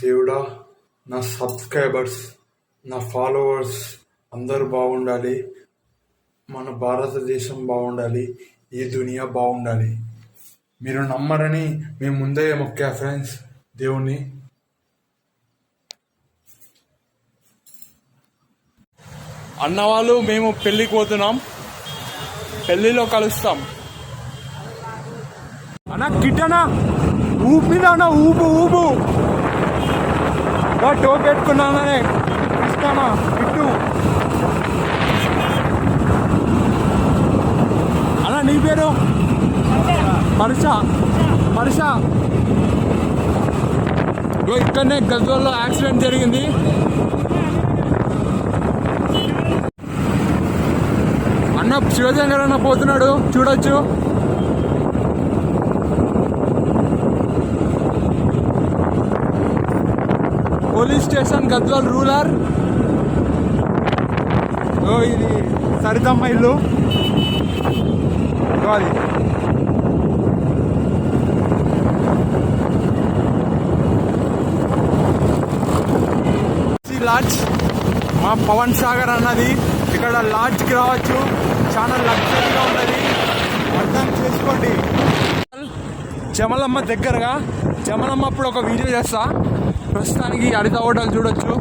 దేవుడా, నా సబ్స్క్రైబర్స్, నా ఫాలోవర్స్ అందరూ బాగుండాలి. మన భారతదేశం బాగుండాలి. ఈ దునియా బాగుండాలి. మీరు నమ్మరని మేము ముందే మొక్కా ఫ్రెండ్స్ దేవుణ్ణి. అన్నవాళ్ళు మేము పెళ్ళికి పోతున్నాం, పెళ్ళిలో కలుస్తాం. అన్న కిట్టనా ఊపు మీద అన్న ఊపు ఊపు టో పెట్టుకున్నానే ఇస్తానా ఇట్టు అన్న. నీ పేరు? పర్ష. ఇక్కడనే గజ్వేల్లో యాక్సిడెంట్ జరిగింది. అన్న శివశంకర్ అన్న పోతున్నాడు, చూడొచ్చు. Police station Gadwal rural. ఇది సరితమ్మ ఇల్లు. అది లాడ్జ్, మా పవన్ సాగర్ అన్నది. ఇక్కడ లాడ్జ్కి రావచ్చు, చాలా లగ్జరీగా ఉంటుంది, అర్థం చేసుకోండి. జమలమ్మ దగ్గరగా, జమలమ్మ అప్పుడు ఒక వీడియో చేస్తా. ప్రస్తుతానికి హరిత హోటల్ చూడొచ్చు.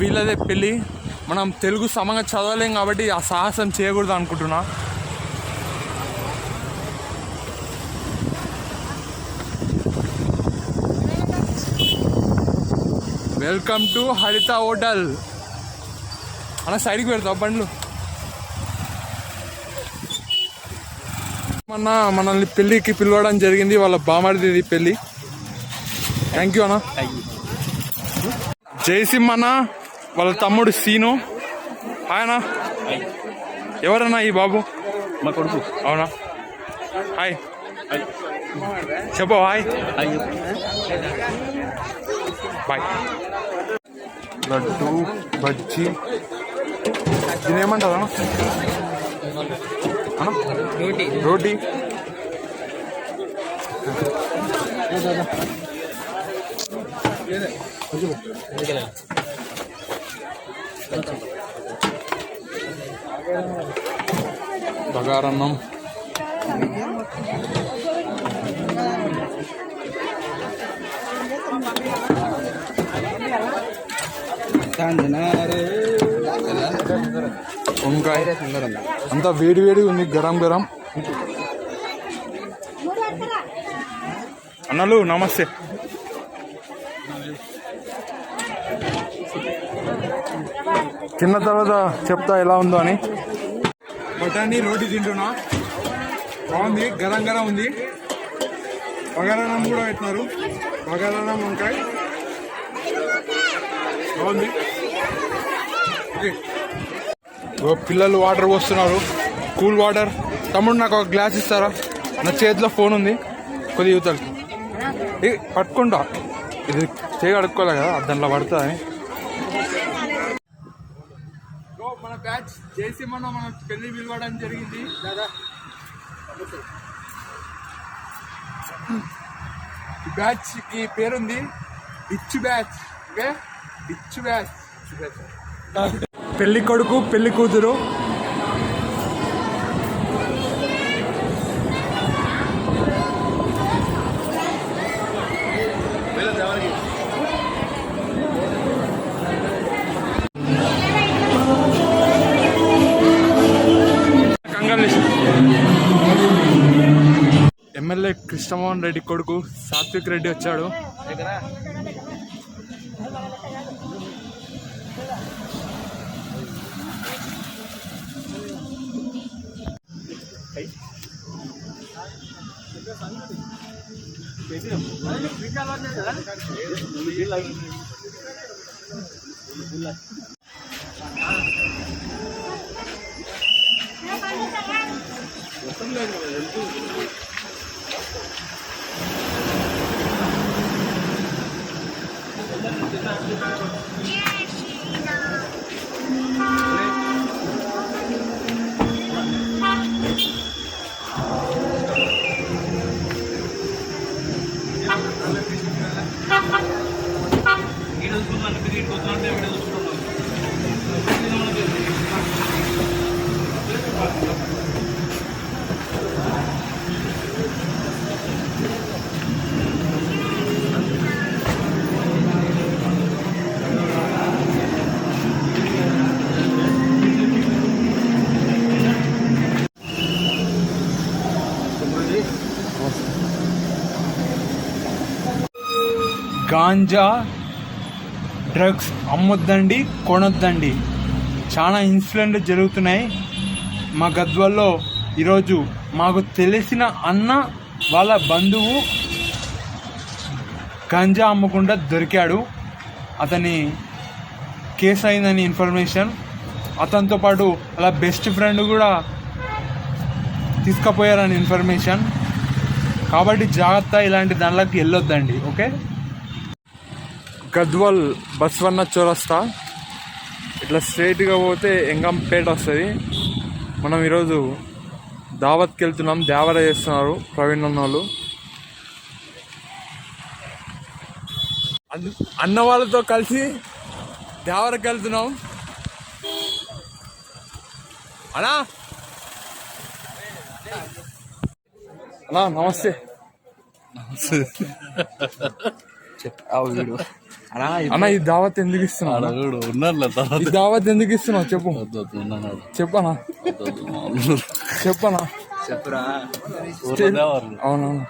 వీళ్ళదే పెళ్ళి. మనం తెలుగు సమంగా చదవలేం కాబట్టి ఆ సాహసం చేయకూడదు అనుకుంటున్నా. వెల్కమ్ టు హరిత హోటల్. అన్న సైడ్కి పెడతావు బండ్లు. మనల్ని పెళ్ళికి పిలవడం జరిగింది, వాళ్ళ బామర్ది పెళ్ళి. థ్యాంక్ యూ అన్న. జయసింహ అన్న, వాళ్ళ తమ్ముడు సీను. హాయ్ అన్న. ఎవరన్నా ఈ బాబు? మా కొడుకు. అవునా? హాయ్ చెప్పు. Hi bye. లడ్డు బజ్జీ దీని ఏమంటారు అన్న? రోటీ. బగారన్నం. వంకాయ. అంతా వేడి ఉంది, గరం. అన్నలు నమస్తే. తిన్న తర్వాత చెప్తా ఎలా ఉందో అని. బఠానీ రోటీ తింటున్నా, బాగుంది, గరం ఉంది. బగారన్నం కూడా పెట్టినారు, బగారన్నం వంకాయ బాగుంది. పిల్లలు వాటర్ పోస్తున్నారు, కూల్ వాటర్. తమ్ముడు నాకు ఒక గ్లాస్ ఇస్తారా? నా చేతిలో ఫోన్ ఉంది, కొద్దిగా యువతలకి పట్టుకుంటా. ఇది చేయి అడుక్కోలే కదా, దాంట్లో పడుతుందని. మన బ్యాచ్ జయసింహన్న మన పెళ్లి పిలవడం జరిగింది. బ్యాచ్ కి పేరుంది ditch batch. Okay, ditch batch. పెళ్లి కొడుకు, పెళ్లి కూతురు. ఎమ్మెల్యే కృష్ణమోహన్ రెడ్డి కొడుకు సాత్విక్ రెడ్డి వచ్చాడు. గాంజా డ్రగ్స్ అమ్మొద్దండి, కొనొద్దండి. చాలా ఇన్సిడెంట్లు జరుగుతున్నాయి మా గద్వాల్లో. ఈరోజు మాకు తెలిసిన అన్న వాళ్ళ బంధువు గంజా అమ్మకుండా దొరికాడు. అతని కేసు అయిందని ఇన్ఫర్మేషన్. అతనితో పాటు అలా బెస్ట్ ఫ్రెండ్ కూడా తీసుకుపోయారని ఇన్ఫర్మేషన్. కాబట్టి జాగ్రత్త, ఇలాంటి దానిలోకి వెళ్ళొద్దండి. ఓకే, గద్వాల్ బస్వన్న చౌరస్తా ఇట్లా స్ట్రైట్గా పోతే ఎంగంపేట వస్తుంది. మనం ఈరోజు దావత్కి వెళ్తున్నాం. దేవర చేస్తున్నారు ప్రవీణ్ అన్న వాళ్ళు. అన్న వాళ్ళతో కలిసి దేవరకి వెళ్తున్నాం. అన్నా అన్నా నమస్తే. అన్న ఈ దావత్ ఎందుకు ఇస్తున్నావు? ఈ దావత్ ఎందుకు ఇస్తున్నావు చెప్పు. చెప్పనా చెప్పనా చెప్పురా. అవునవును.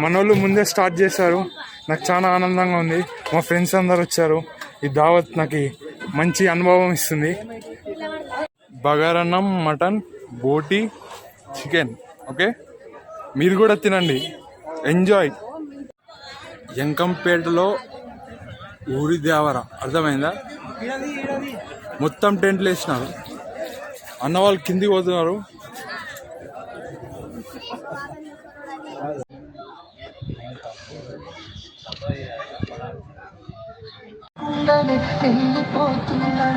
మనోళ్ళు ముందే స్టార్ట్ చేశారు. నాకు చాలా ఆనందంగా ఉంది. మా ఫ్రెండ్స్ అందరు వచ్చారు. ఈ దావత్ నాకు మంచి అనుభవం ఇస్తుంది. బగారన్నం, మటన్, బోటి, చికెన్. ఓకే, మీరు కూడా తినండి, ఎంజాయ్. ఎంకంపేటలో ఊరి దేవర అర్థమైందా? మొత్తం టెంట్లు వేసినారు. అన్న వాళ్ళు కిందికి పోతున్నారు.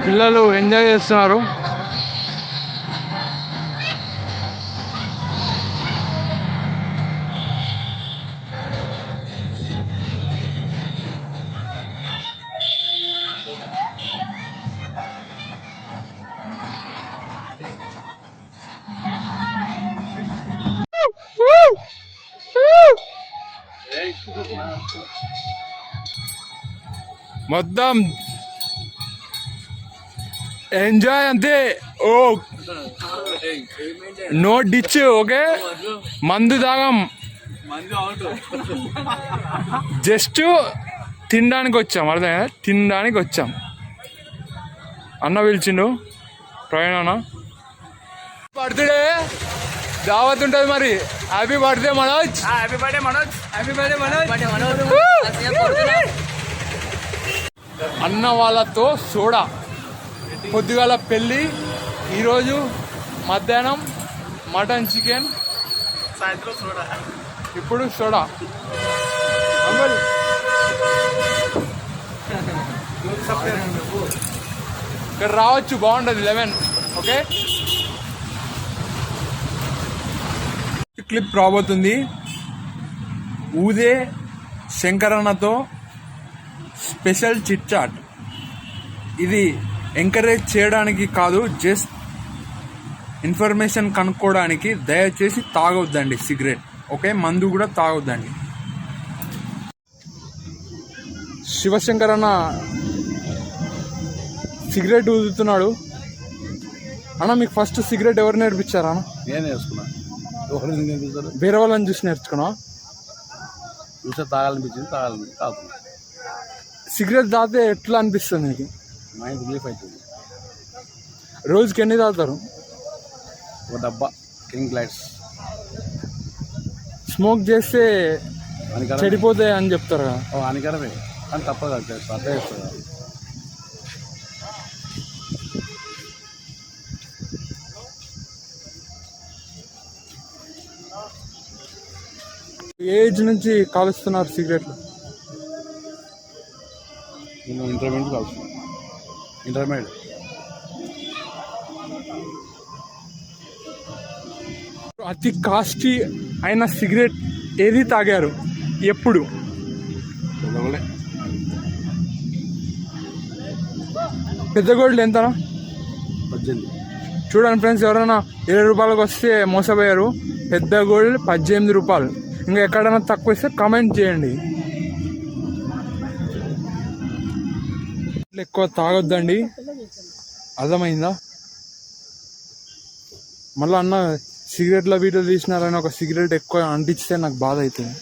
పిల్లలు ఎంజాయ్ చేస్తున్నారు. మొత్తం ఎంజాయ్ అంతే. Oh no ditch. ఓకే, మందు తాగం, జస్ట్ తినడానికి వచ్చాం. అర్థమైనా? తినడానికి వచ్చాం. అన్న పిలిచిండు ప్రయాణ అన్న. బర్త్డే దావత్ ఉంటుంది మరి. Happy birthday Manoj. Happy birthday Manoj. Happy birthday Manoj. అన్న వాళ్ళతో సోడా. పొద్దుగాల పెళ్ళి, ఈరోజు మధ్యాహ్నం మటన్, చికెన్, సాయంత్రం సోడా, ఇప్పుడు సోడా. ఇక్కడ రావచ్చు, బాగుంటుంది. 11. ఓకే, క్లిప్ రాబోతుంది. ఊదే శంకరన్నతో స్పెషల్ చిట్ చాట్. ఇది ఎంకరేజ్ చేయడానికి కాదు, జస్ట్ ఇన్ఫర్మేషన్ కనుక్కోవడానికి. దయచేసి తాగొద్దండి సిగరెట్. ఓకే, మందు కూడా తాగొద్దండి. శివశంకర్ అన్న సిగరెట్ ఊదుతున్నాడు. అన్న మీకు ఫస్ట్ సిగరెట్ ఎవరు నేర్పించారా అన్న? నేను నేర్చుకున్నా. వేరే వాళ్ళని చూసి నేర్చుకున్నా? చూసే తాగాలనిపించింది, తాగుతున్నా. సిగరెట్ తాగితే ఎట్లా అనిపిస్తుంది మీకు? మైండ్ రిలీఫ్ అవుతుంది. రోజుకి ఎన్ని తాగుతారు? ఒక డబ్బా కింగ్ గ్లైడ్స్. స్మోక్ చేస్తే చెడిపోతాయి అని చెప్తారు కదా. హానికరమే, కానీ తప్పదు. అట్లా చేస్తుంది. ఏజ్ నుంచి కాలుస్తున్నారు సిగరెట్లు? నేను ఇంటర్మీడియట్ కాలుస్తున్నాను. ఇంటర్మీడియట్. అతి కాస్ట్లీ అయిన సిగరెట్ ఏది తాగారు? ఎప్పుడు? పెద్దవాళ్ళే. పెద్ద గోల్డ్ ఎంత? 18. చూడండి ఫ్రెండ్స్, ఎవరైనా 20 రూపాయలకు వస్తే మోసపోయారు. పెద్ద గోల్డ్ 18 రూపాయలు. ఇంకా ఎక్కడైనా తక్కువ ఇస్తే కామెంట్ చేయండి. ఎక్కువ తాగొద్దండి, అర్థమైందా? మళ్ళీ అన్న సిగరెట్ల వీడియో తీసినారని ఒక సిగరెట్ ఎక్కువ అంటిస్తే నాకు బాధ అవుతుంది.